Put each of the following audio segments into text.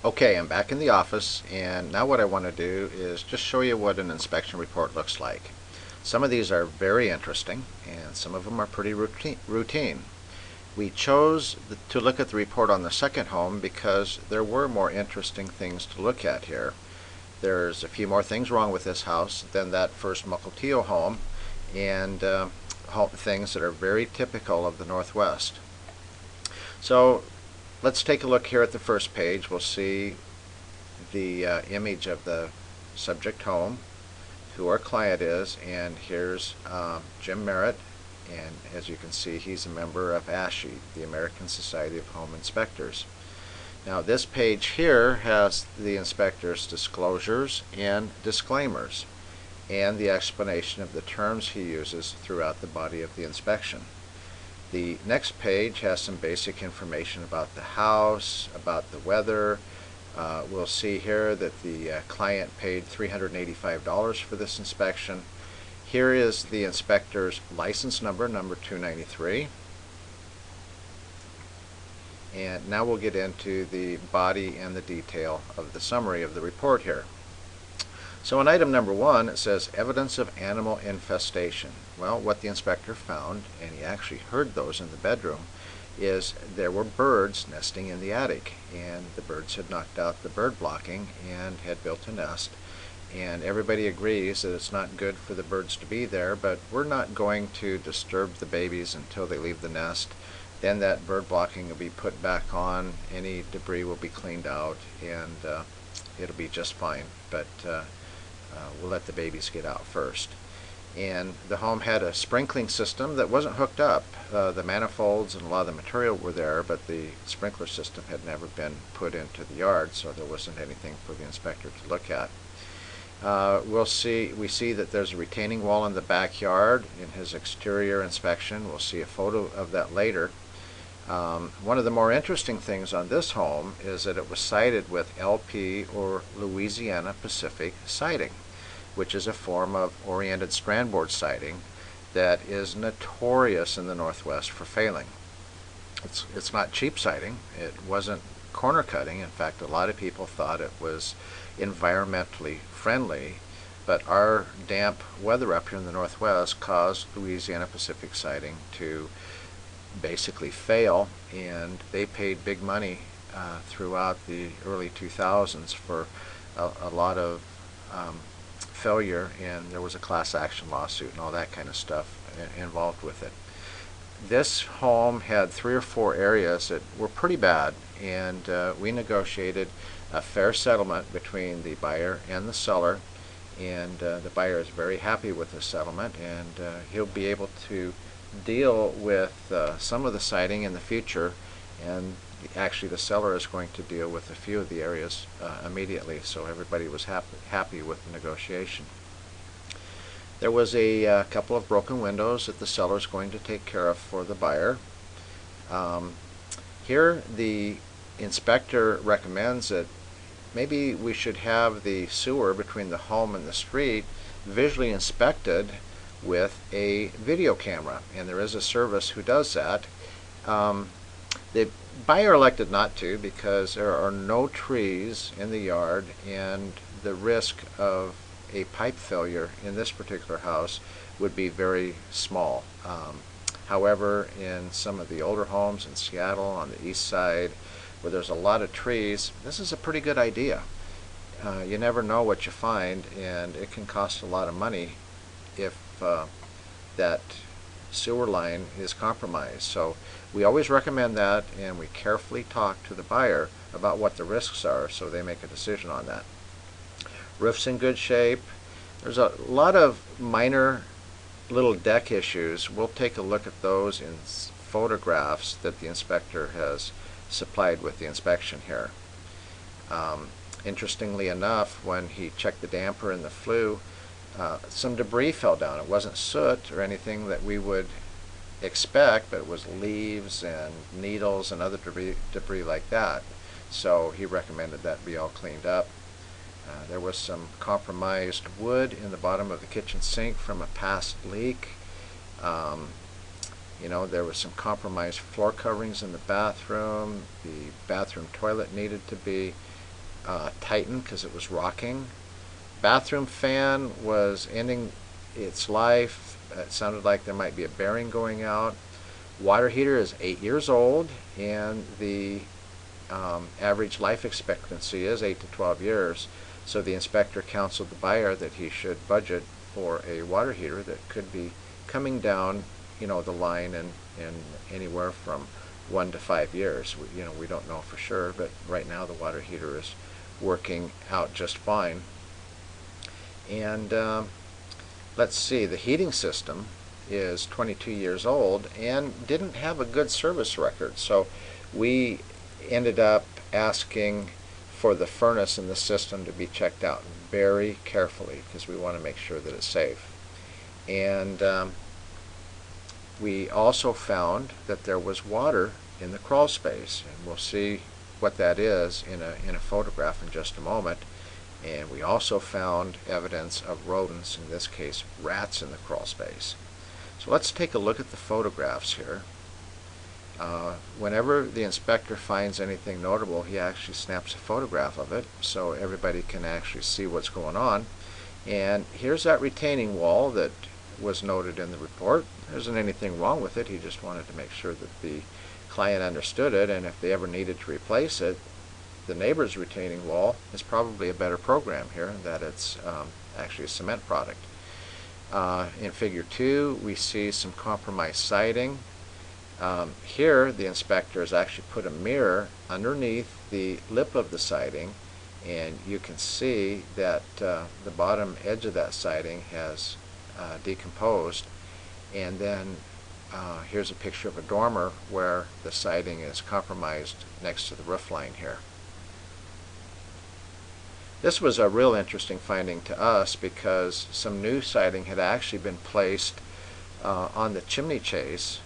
Okay, I'm back in the office, and now what I want to do is just show you what an inspection report looks like. Some of these are very interesting, and some of them are pretty routine. We chose to look at the report on the second home because there were more interesting things to look at here. There's a few more things wrong with this house than that first Mukilteo home, and things that are very typical of the Northwest. So let's take a look here at the first page. We'll see the image of the subject home, who our client is, and here's Jim Merritt, and as you can see, he's a member of ASHI, the American Society of Home Inspectors. Now this page here has the inspector's disclosures and disclaimers, and the explanation of the terms he uses throughout the body of the inspection. The next page has some basic information about the house, about the weather. We'll see here that the client paid $385 for this inspection. Here is the inspector's license number, number 293. And now we'll get into the body and the detail of the summary of the report here. So in item number 1, it says evidence of animal infestation. Well, what the inspector found, and he actually heard those in the bedroom, is there were birds nesting in the attic, and the birds had knocked out the bird blocking and had built a nest. And everybody agrees that it's not good for the birds to be there, but we're not going to disturb the babies until they leave the nest. Then that bird blocking will be put back on, any debris will be cleaned out, and it'll be just fine. But we'll let the babies get out first. And the home had a sprinkling system that wasn't hooked up. The manifolds and a lot of the material were there, but the sprinkler system had never been put into the yard, so there wasn't anything for the inspector to look at. We see that there's a retaining wall in the backyard in his exterior inspection. We'll see a photo of that later. One of the more interesting things on this home is that it was sided with LP, or Louisiana Pacific siding, which is a form of oriented strand board siding that is notorious in the Northwest for failing. It's not cheap siding. It wasn't corner cutting. In fact, a lot of people thought it was environmentally friendly, but our damp weather up here in the Northwest caused Louisiana Pacific siding to basically fail, and they paid big money throughout the early 2000s for a lot of failure, and there was a class action lawsuit and all that kind of stuff involved with it. This home had 3 or 4 areas that were pretty bad, and we negotiated a fair settlement between the buyer and the seller, and the buyer is very happy with the settlement, and he'll be able to deal with some of the siding in the future, and actually the seller is going to deal with a few of the areas immediately, so everybody was happy with the negotiation. There was a couple of broken windows that the seller is going to take care of for the buyer. Here the inspector recommends that maybe we should have the sewer between the home and the street visually inspected with a video camera, and there is a service who does that. The buyer elected not to because there are no trees in the yard, and the risk of a pipe failure in this particular house would be very small. However, in some of the older homes in Seattle on the east side where there's a lot of trees, this is a pretty good idea. You never know what you find, and it can cost a lot of money if that sewer line is compromised. So we always recommend that, and we carefully talk to the buyer about what the risks are so they make a decision on that. Roof's in good shape. There's a lot of minor little deck issues. We'll take a look at those in photographs that the inspector has supplied with the inspection here. Interestingly enough, when he checked the damper and the flue, some debris fell down. It wasn't soot or anything that we would expect, but it was leaves and needles and other debris like that. So he recommended that be all cleaned up. There was some compromised wood in the bottom of the kitchen sink from a past leak. There was some compromised floor coverings in the bathroom. The bathroom toilet needed to be tighten because it was rocking. Bathroom fan was ending its life. It sounded like there might be a bearing going out. Water heater is 8 years old, and the average life expectancy is 8 to 12 years. So the inspector counseled the buyer that he should budget for a water heater that could be coming down, the line in anywhere from 1 to 5 years. We don't know for sure, but right now the water heater is working out just fine. And let's see, the heating system is 22 years old and didn't have a good service record. So we ended up asking for the furnace in the system to be checked out very carefully because we want to make sure that it's safe. And we also found that there was water in the crawl space, and we'll see what that is in a photograph in just a moment. And we also found evidence of rodents, in this case rats, in the crawl space. So let's take a look at the photographs here. Whenever the inspector finds anything notable, he actually snaps a photograph of it so everybody can actually see what's going on. And here's that retaining wall that was noted in the report. There isn't anything wrong with it. He just wanted to make sure that the client understood it, and if they ever needed to replace it, the neighbor's retaining wall is probably a better program here, that it's actually a cement product. In figure 2, we see some compromised siding. Here the inspector has actually put a mirror underneath the lip of the siding, and you can see that the bottom edge of that siding has decomposed. And then here's a picture of a dormer where the siding is compromised next to the roof line here. This was a real interesting finding to us because some new siding had actually been placed on the chimney chase,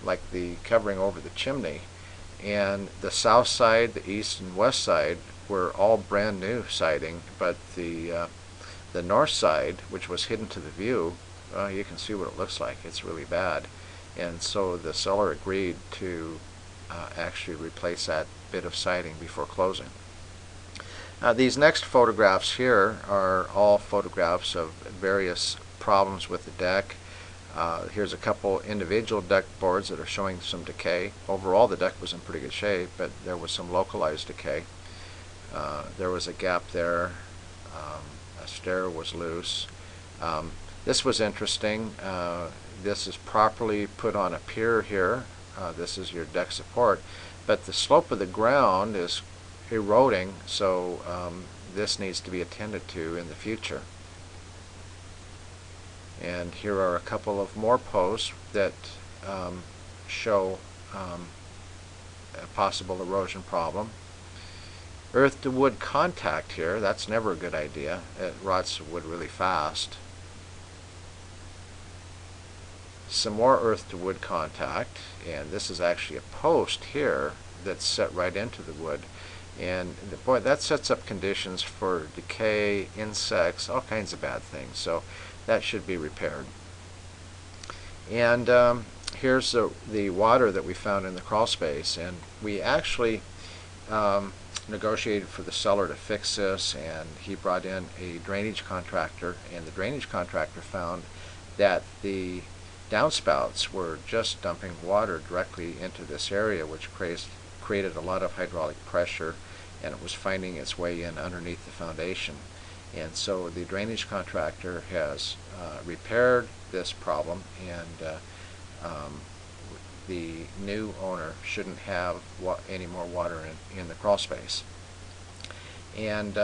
like the covering over the chimney, and the south side, the east and west side were all brand new siding, but the north side, which was hidden to the view, you can see what it looks like. It's really bad, and so the seller agreed to actually replace that bit of siding before closing. These next photographs here are all photographs of various problems with the deck. Here's a couple individual deck boards that are showing some decay. Overall the deck was in pretty good shape, but there was some localized decay. There was a gap there. A stair was loose. This was interesting. This is properly put on a pier here. This is your deck support, but the slope of the ground is eroding, so this needs to be attended to in the future. And here are a couple of more posts that show a possible erosion problem. Earth to wood contact here, that's never a good idea. It rots the wood really fast. Some more earth to wood contact, and this is actually a post here that's set right into the wood. And boy, that sets up conditions for decay, insects, all kinds of bad things. So that should be repaired. And here's the water that we found in the crawl space, and we actually negotiated for the seller to fix this, and he brought in a drainage contractor, and the drainage contractor found that the downspouts were just dumping water directly into this area, which created a lot of hydraulic pressure, and it was finding its way in underneath the foundation. And so the drainage contractor has repaired this problem, and the new owner shouldn't have any more water in the crawl space. And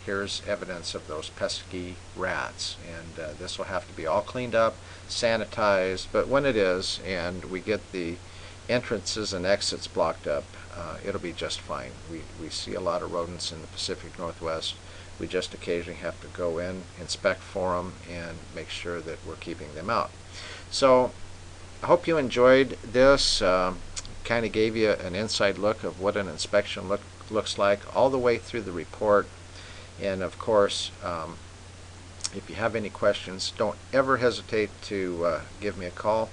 here's evidence of those pesky rats, and this will have to be all cleaned up, sanitized, but when it is and we get the entrances and exits blocked up, it'll be just fine. We see a lot of rodents in the Pacific Northwest. We just occasionally have to go in, inspect for them, and make sure that we're keeping them out. So I hope you enjoyed this. Kind of gave you an inside look of what an inspection looks like all the way through the report. And of course, if you have any questions, don't ever hesitate to give me a call.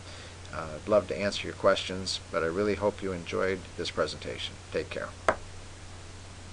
I'd love to answer your questions, but I really hope you enjoyed this presentation. Take care.